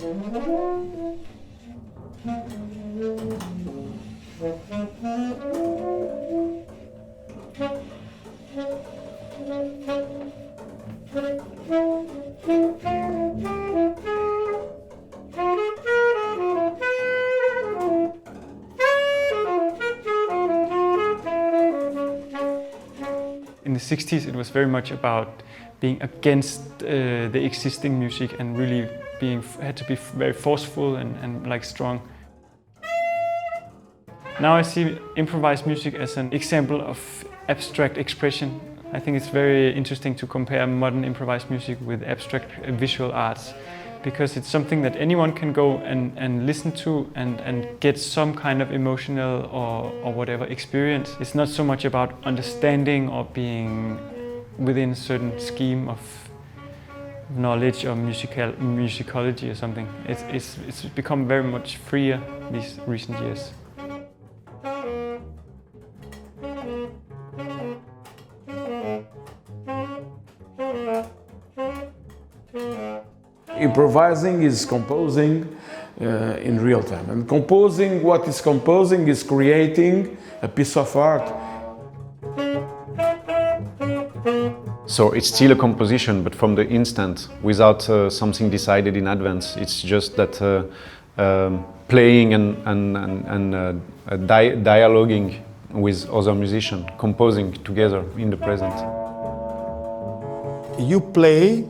In the 60s, it was very much about being against the existing music and really had to be very forceful and like strong. Now I see improvised music as an example of abstract expression. I think it's very interesting to compare modern improvised music with abstract visual arts, because it's something that anyone can go and listen to and get some kind of emotional or whatever experience. It's not so much about understanding or being within a certain scheme of knowledge or musicology or something. It's become very much freer these recent years. Improvising is composing in real time, and composing what is composing is creating a piece of art. So it's still a composition, but from the instant, without something decided in advance. It's just that playing and dialoguing with other musicians, composing together in the present. You play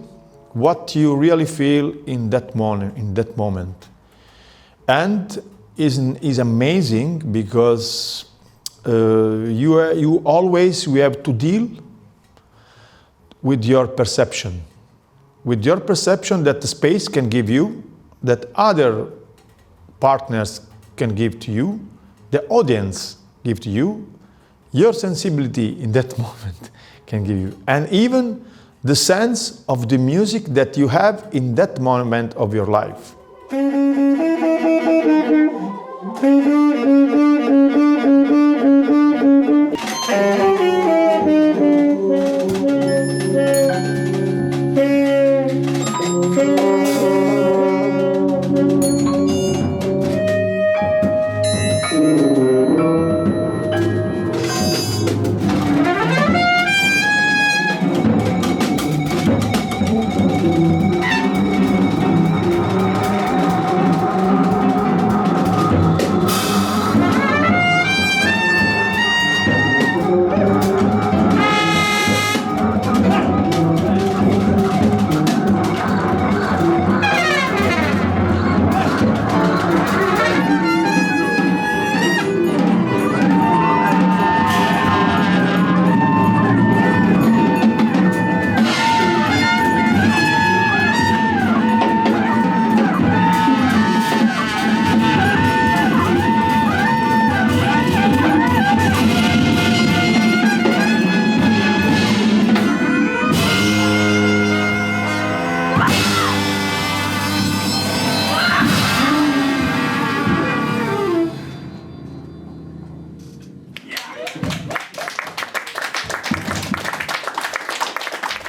what you really feel in that moment. And is amazing because you always have to deal with your perception. With your perception that the space can give you, that other partners can give to you, the audience give to you, your sensibility in that moment can give you, and even the sense of the music that you have in that moment of your life.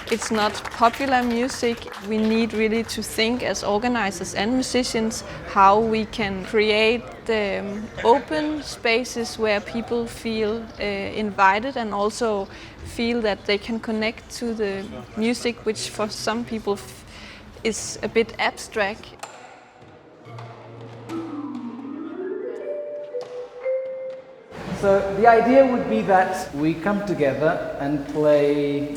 It's not popular music. We need really to think as organizers and musicians how we can create open spaces where people feel invited and also feel that they can connect to the music, which for some people is a bit abstract. So the idea would be that we come together and play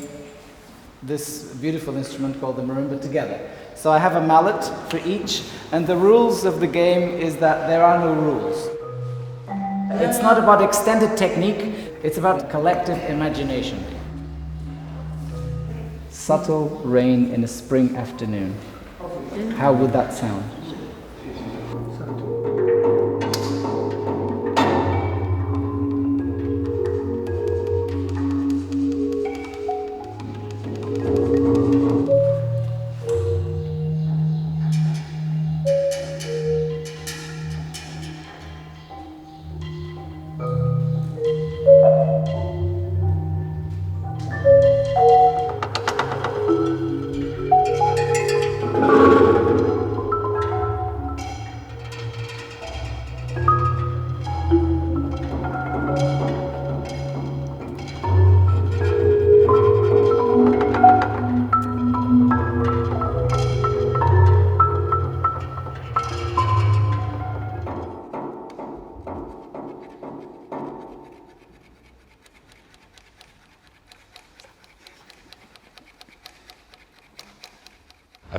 this beautiful instrument called the marimba together. So I have a mallet for each, and the rules of the game is that there are no rules. It's not about extended technique, it's about collective imagination. Subtle rain in a spring afternoon. How would that sound?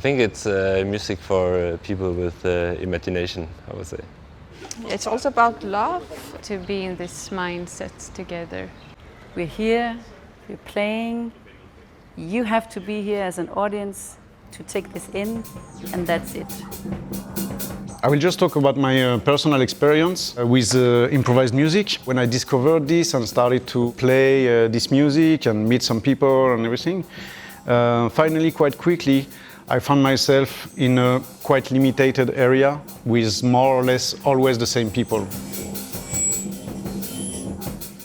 think it's music for people with imagination, I would say. It's also about love. To be in this mindset together. We're here, we're playing. You have to be here as an audience to take this in, and that's it. I will just talk about my personal experience with improvised music. When I discovered this and started to play this music and meet some people and everything, finally, quite quickly, I found myself in a quite limited area with more or less always the same people.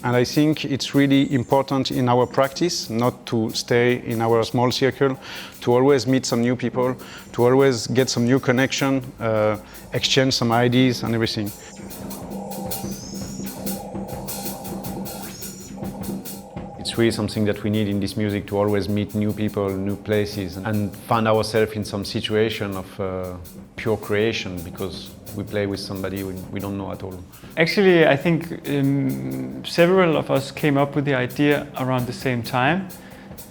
And I think it's really important in our practice not to stay in our small circle, to always meet some new people, to always get some new connection, exchange some ideas and everything. It's really something that we need in this music, to always meet new people, new places, and find ourselves in some situation of pure creation, because we play with somebody we don't know at all. Actually, I think several of us came up with the idea around the same time.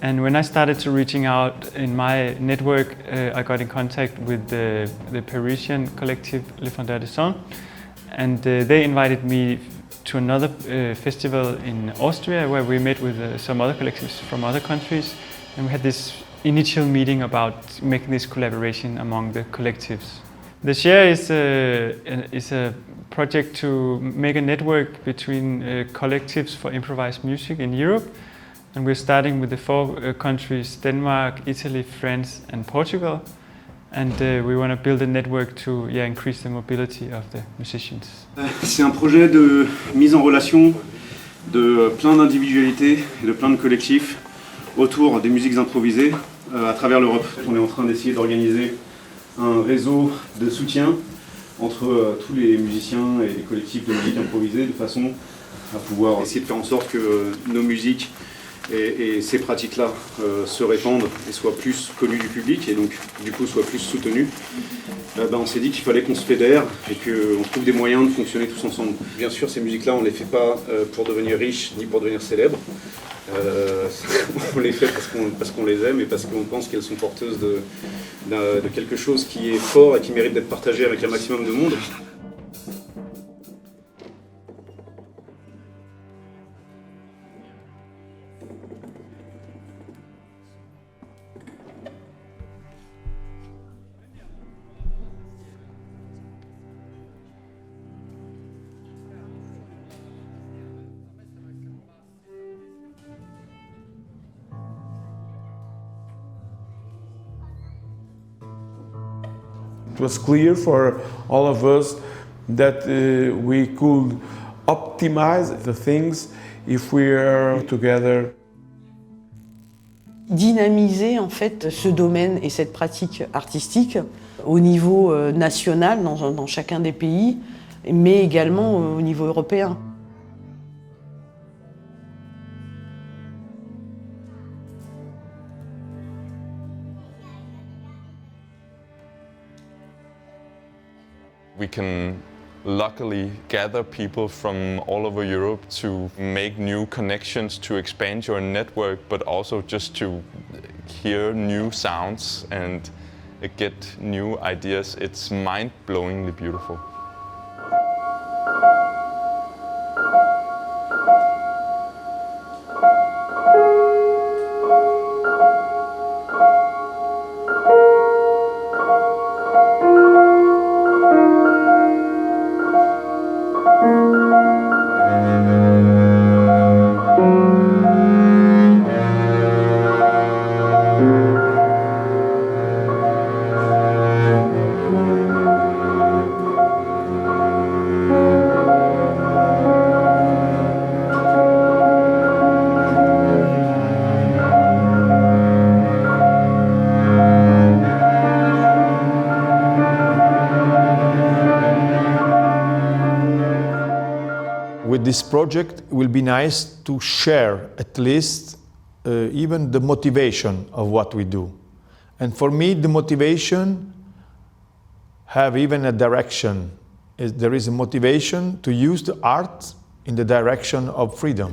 And when I started to reaching out in my network, I got in contact with the Parisian collective Les Fondeurs du Son. And they invited me to another festival in Austria, where we met with some other collectives from other countries. And we had this initial meeting about making this collaboration among the collectives. The SHARE is a project to make a network between collectives for improvised music in Europe. And we're starting with the 4 countries, Denmark, Italy, France and Portugal. And we want to build a network to increase the mobility of the musicians. C'est un projet de mise en relation de plein d'individualités et de plein de collectifs autour des musiques improvisées à travers l'Europe. On est en train d'essayer d'organiser un réseau de soutien entre tous les musiciens et les collectifs de musique improvisée, de façon à pouvoir essayer de faire en sorte que nos musiques et ces pratiques-là se répandent et soient plus connues du public et donc du coup soient plus soutenues. On s'est dit qu'il fallait qu'on se fédère et qu'on trouve des moyens de fonctionner tous ensemble. Bien sûr, ces musiques-là, on ne les fait pas pour devenir riches ni pour devenir célèbres. On les fait parce qu'on les aime et parce qu'on pense qu'elles sont porteuses de quelque chose qui est fort et qui mérite d'être partagé avec un maximum de monde. It was clear for all of us that we could optimize the things if we are together. Dynamiser en fait ce domaine et cette pratique artistique au niveau national dans chacun des pays, mais également au niveau européen. We can luckily gather people from all over Europe to make new connections, to expand your network, but also just to hear new sounds and get new ideas. It's mind-blowingly beautiful. With this project, it will be nice to share at least even the motivation of what we do. And for me, the motivation have even a direction. There is a motivation to use the art in the direction of freedom.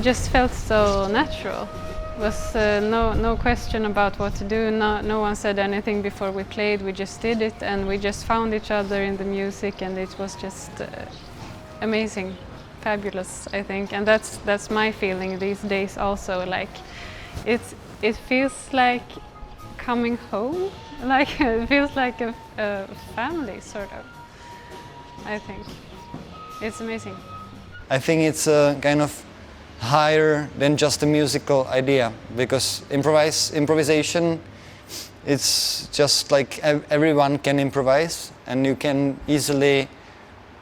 just felt so natural. It was no question about what to do. No one said anything before we played. We just did it, and we just found each other in the music, and it was just amazing, fabulous, I think. And that's my feeling these days also. Like it feels like coming home. Like it feels like a family, sort of. I think it's amazing. I think it's kind of higher than just a musical idea, because improvisation, it's just like everyone can improvise, and you can easily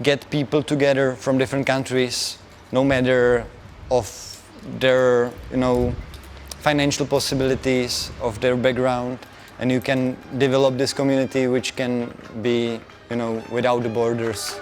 get people together from different countries, no matter of their financial possibilities, of their background, and you can develop this community which can be without the borders.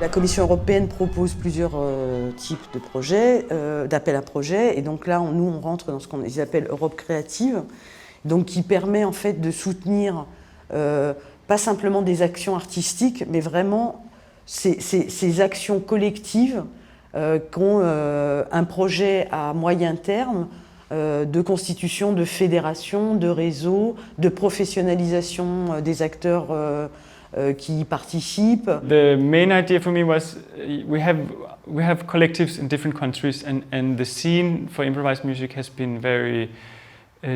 La Commission européenne propose plusieurs types de projets, d'appels à projets, et donc là, nous, on rentre dans ce qu'ils appellent Europe créative, donc qui permet en fait de soutenir pas simplement des actions artistiques, mais vraiment ces actions collectives qui ont un projet à moyen terme de constitution de fédérations, de réseaux, de professionnalisation des acteurs qui participent. The main idea for me was we have collectives in different countries, and the scene for improvised music has been very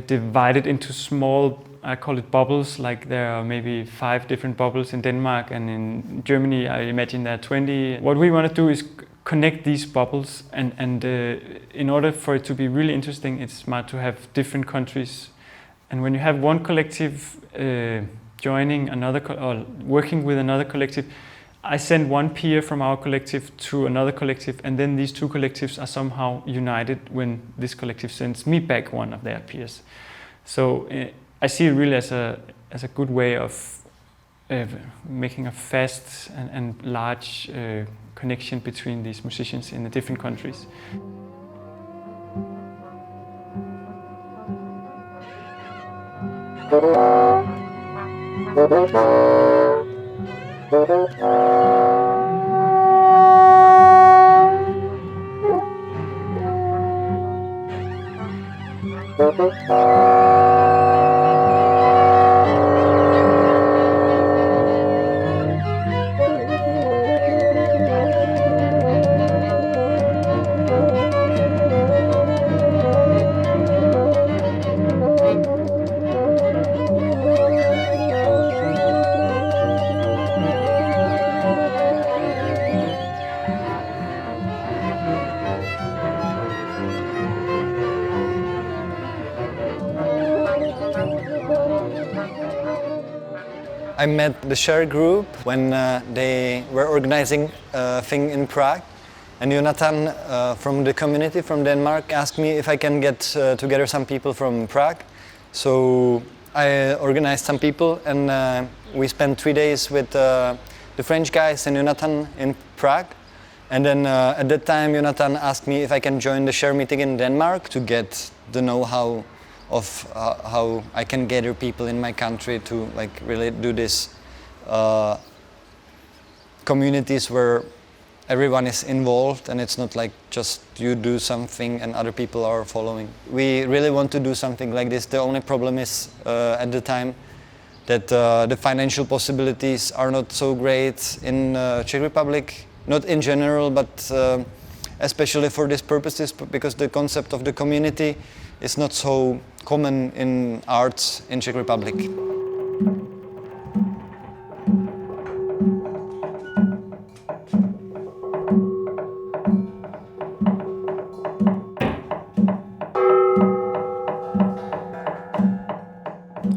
divided into small, I call it bubbles, like there are maybe 5 different bubbles in Denmark, and in Germany I imagine there are 20. What we want to do is connect these bubbles, and in order for it to be really interesting, it's smart to have different countries. And when you have one collective joining another or working with another collective, I send one peer from our collective to another collective, and then these 2 collectives are somehow united when this collective sends me back one of their peers. So I see it really as a good way of making a fast and large connection between these musicians in the different countries. I met the SHARE group when they were organizing a thing in Prague, and Jonathan from the community from Denmark asked me if I can get together some people from Prague. So I organized some people, and we spent 3 days with the French guys and Jonathan in Prague. And then at that time Jonathan asked me if I can join the SHARE meeting in Denmark to get the know-how of how I can gather people in my country to really do this communities where everyone is involved, and it's not like just you do something and other people are following. We really want to do something like this. The only problem is at the time that the financial possibilities are not so great in Czech Republic, not in general, but especially for these purposes, because the concept of the community is not so common in arts in Czech Republic.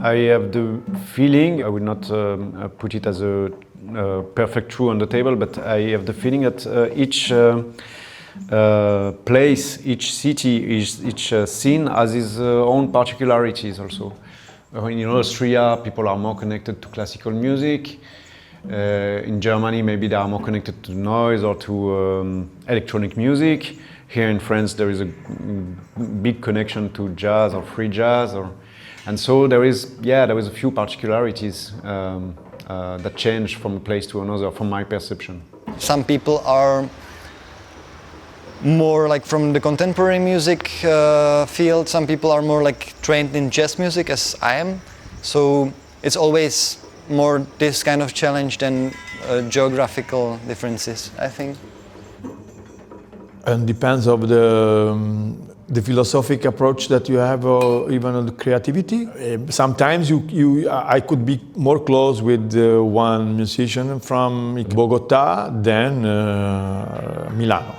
I have the feeling, I will not put it as a perfect true on the table, but I have the feeling that each place, each city, each scene has its own particularities also. In Austria, people are more connected to classical music. In Germany, maybe they are more connected to noise or to electronic music. Here in France, there is a big connection to jazz or free jazz, and so there is a few particularities that change from a place to another, from my perception. Some people are more like from the contemporary music field. Some people are more like trained in jazz music, as I am. So it's always more this kind of challenge than geographical differences, I think. And depends of the philosophic approach that you have, or even on the creativity. Sometimes I could be more close with one musician from Bogota than Milano.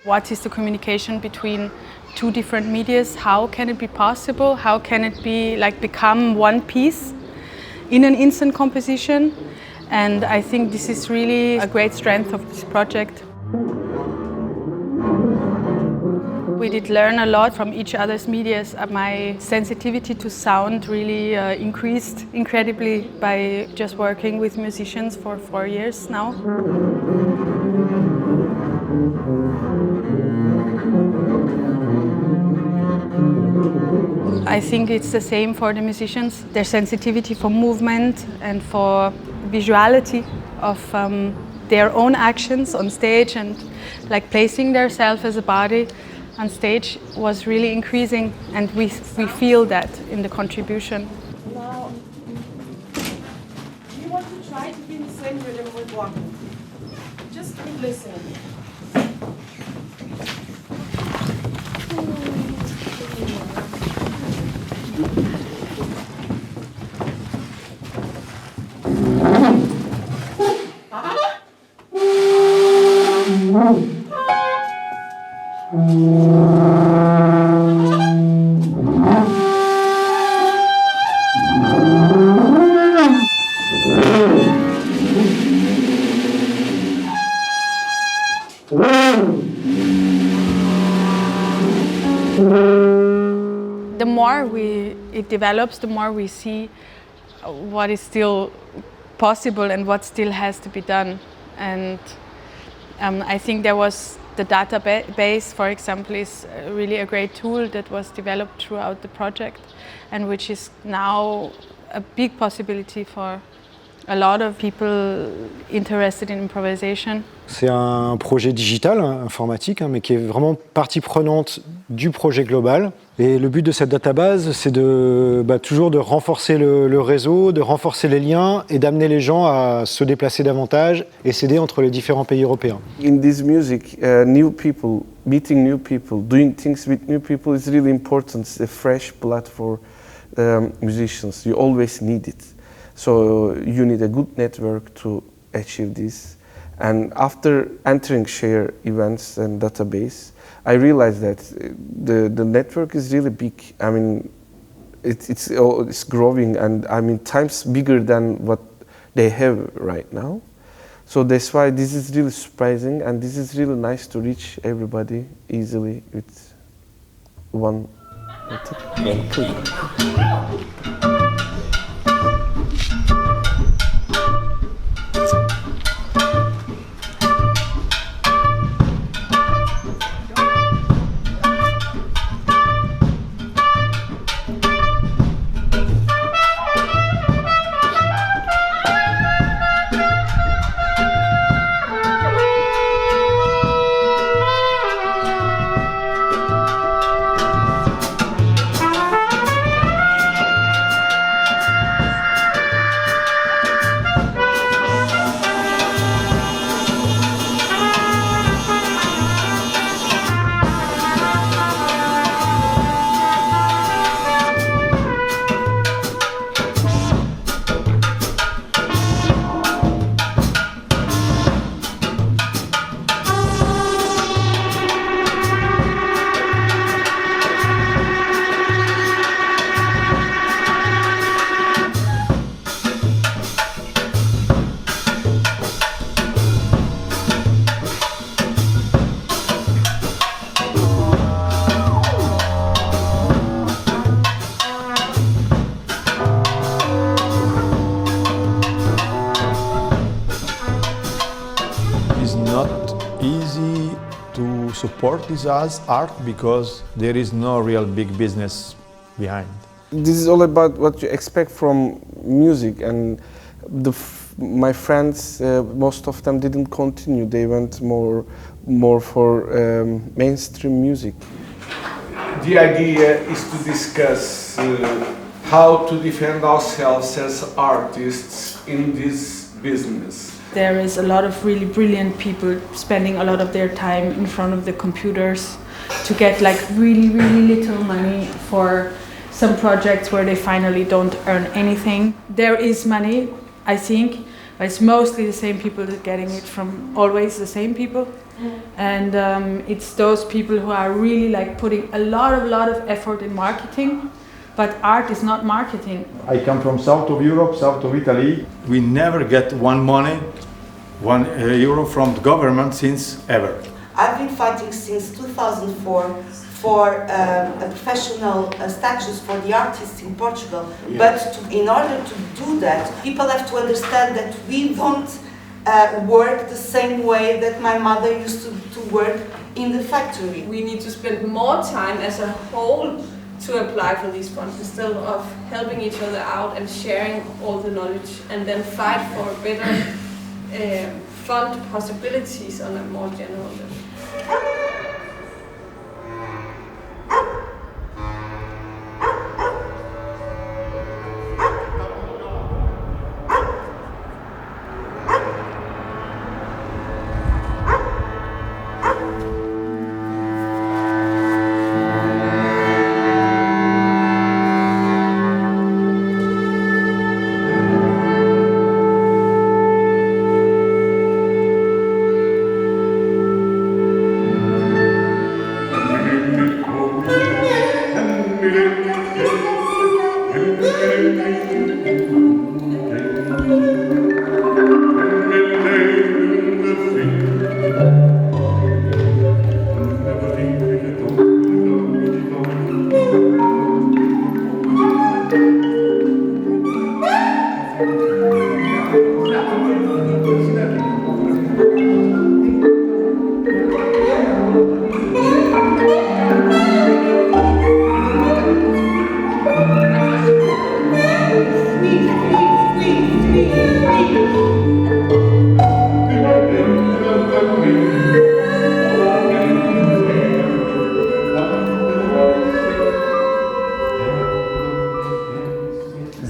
What is the communication between two different medias? How can it be possible? How can it be become one piece in an instant composition? And I think this is really a great strength of this project. We did learn a lot from each other's medias. My sensitivity to sound really increased incredibly by just working with musicians for 4 years now. I think it's the same for the musicians. Their sensitivity for movement and for visuality of their own actions on stage and placing themselves as a body on stage was really increasing, and we feel that in the contribution. Now, you want to try to be in the same rhythm with one. Just keep listening. The more it develops, the more we see what is still possible and what still has to be done. And I think there was the database, for example, is really a great tool that was developed throughout the project and which is now a big possibility for a lot of people interested in improvisation. C'est un projet digital, informatique, mais qui est vraiment partie prenante du projet global. Et le but de cette database, c'est toujours de renforcer le réseau, de renforcer les liens et d'amener les gens à se déplacer davantage et s'aider entre les différents pays européens. In this music, new people, meeting new people, doing things with new people is really important. It's a fresh blood for musicians. You always need it. So you need a good network to achieve this. And after entering SHARE events and database, I realized that the network is really big. I mean, it's growing, and I mean times bigger than what they have right now. So that's why this is really surprising, and this is really nice to reach everybody easily with one click. Easy to support this as art because there is no real big business behind. This is all about what you expect from music, and my friends, most of them didn't continue. They went more for mainstream music. The idea is to discuss how to defend ourselves as artists in this business. There is a lot of really brilliant people spending a lot of their time in front of the computers to get like really little money for some projects where they finally don't earn anything. There is money, I think, but it's mostly the same people that are getting it from always the same people. And it's those people who are really like putting a lot of effort in marketing. But art is not marketing. I come from south of Europe, south of Italy. We never get €1 from the government since ever. I've been fighting since 2004 for a professional status for the artists in Portugal. Yeah. But in order to do that, people have to understand that we don't work the same way that my mother used to work in the factory. We need to spend more time as a whole to apply for these funds instead of helping each other out and sharing all the knowledge, and then fight for better fund possibilities on a more general level.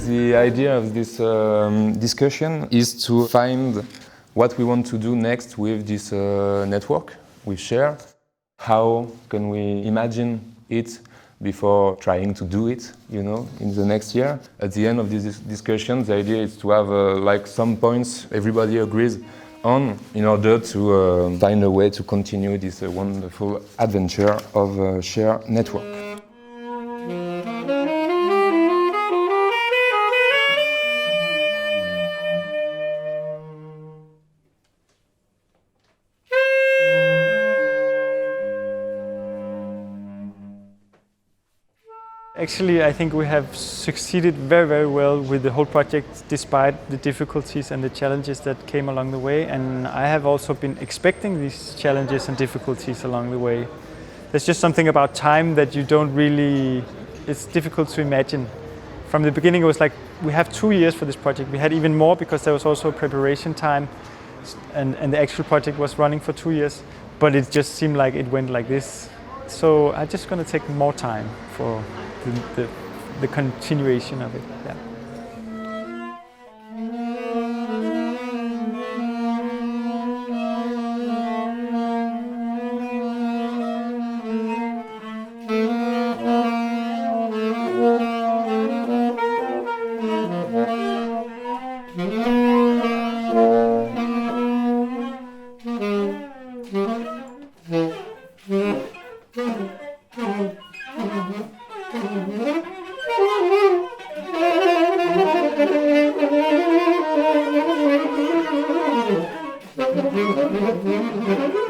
The idea of this discussion is to find what we want to do next with this network, with SHARE. How can we imagine it before trying to do it, you know, in the next year? At the end of this discussion, the idea is to have like some points everybody agrees on in order to find a way to continue this wonderful adventure of SHARE network. Actually, I think we have succeeded very, very well with the whole project, despite the difficulties and the challenges that came along the way. And I have also been expecting these challenges and difficulties along the way. There's just something about time that you don't really, it's difficult to imagine. From the beginning, it was like, we have 2 years for this project. We had even more because there was also preparation time, and the actual project was running for 2 years. But it just seemed like it went like this. So I'm just going to take more time for the continuation of it. Yeah. Thank you.